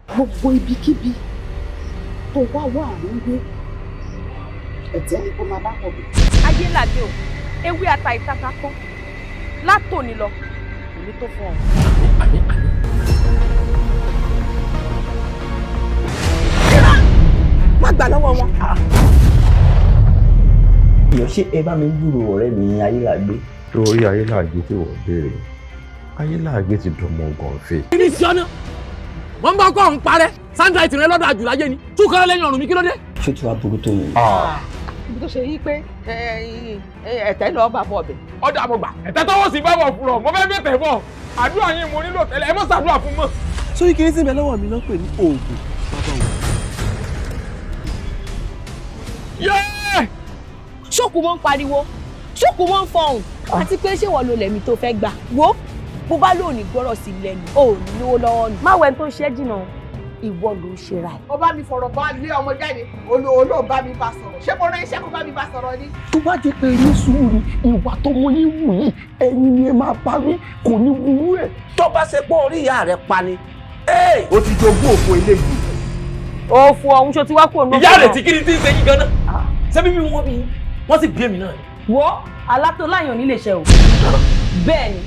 gbogbo ibikíbi tó wá wà ń gbé ẹ̀jẹ̀ ni kó máa bá pọ̀ bí. Ayélàgbé o ewé ata ìtata kọ́ látòní lọ kò ní tó fún ọ. àmín. má gbà lọ́wọ́ wọn. ìyọ̀ ṣé ẹ bá mi gbúrò ọ̀rẹ́ mi Ayélàgbé. lórí Ayélàgbé tí wọ́n béèrè Ayélàgbé ti dọmọ gànfẹ́. kí ni ìṣọ́nà wọ́n bá kọ́ ọ̀hún parẹ́ sáńdáìtì rẹ lọ́dọ̀ àjùláyé ni túkọ́ lẹ́yìn ọ̀run mi kí ló dé. ṣé tí wàá burú tó yẹn. ibi tó ṣe yí pé ẹ̀tẹ́ lọ́ọ́ bá bọ̀ ọ̀bẹ. ọ̀dà àmọ̀gbà ẹ̀tẹ́ tọ́wọ́ sí báwọ̀ fúnra mo fẹ́ bẹ̀tẹ̀ bọ̀ àdúrà yín mo nílò tẹ́lẹ̀ ẹ mọ̀ ṣàdúrà fún mọ́. sórí kiri tí ń bẹ lọ́wọ́ mi náà pè ní oògùn bàbá òun. ṣókù mọ́ ń pariwo ṣókù mọ́ ń fọhùn àti pé ṣé wọ́n lo lẹ̀mí tó fẹ́ gbà wo bó bá lóò ní gbọ́rọ̀ sí lẹ́nu ò ní lówó lọ́wọ́ nù. má wẹ̀ tó ṣẹ́ jìnnà ìwọ ló ń ṣe ra ẹ̀. ó bá mi fọ̀rọ̀ bá lé ọmọ jáde olóò bá mi bá sọ̀rọ̀ ṣé mo rán iṣẹ́ kó bá mi bá sọ̀rọ̀ ni. tó bá jẹ́ pé ní sùúrù ìwà tó mú yín wù yín ẹ̀yin ni ẹ máa bá wí kò ní wúwú ẹ̀. tó bá ṣe pé orí ìyá rẹ̀ pa ni ó ti jogún òfò eléyìí. òfò ọ̀hún ṣo ti wá kúrò náà. ìyá rẹ̀ tí kí ni tí ń ṣe yín gan-an ṣé bíbí wọn bí wọ́n sì bí èmi náà. wo alátó láyàn nílé iṣẹ́ o bẹ́ẹ̀ ni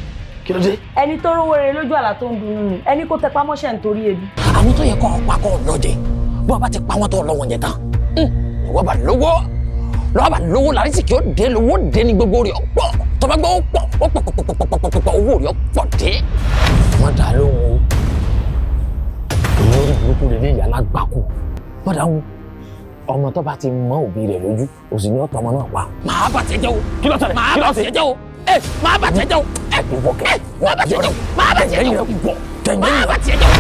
kí ló dé. ẹni tó rówó rere lójú àlá tó ń dunnú ni ẹni kó tẹpá mọ́ṣẹ́ nítorí ebi. àwọn tó yẹ kó ọ̀pá kó lọ́jẹ̀ bí wọ́n bá ti pa wọ́n tó lọ́wọ́ yẹn tán wọ́n bá lówó lárísì kí ó dé lówó dé ní gbogbo rẹ̀ ọ̀pọ̀ tó bá gbọ́ ó pọ̀ owó rẹ̀ ọ̀pọ̀ dé. wọ́n dà lóhùn o lórí burúkú rẹ̀ ní ìyá lágbàkú wọ́n dà wọ́n ọmọ tó bá ti mọ òbí rẹ̀ lójú òsì ni ọ̀tọ̀ ọmọ náà pa. màá bàtẹ́ jẹ́ o kí ló ṣẹlẹ̀ màá bàtẹ́ jẹ́ o màá bàtẹ́ jẹ́ o máa bàjẹ́ jẹ́ o.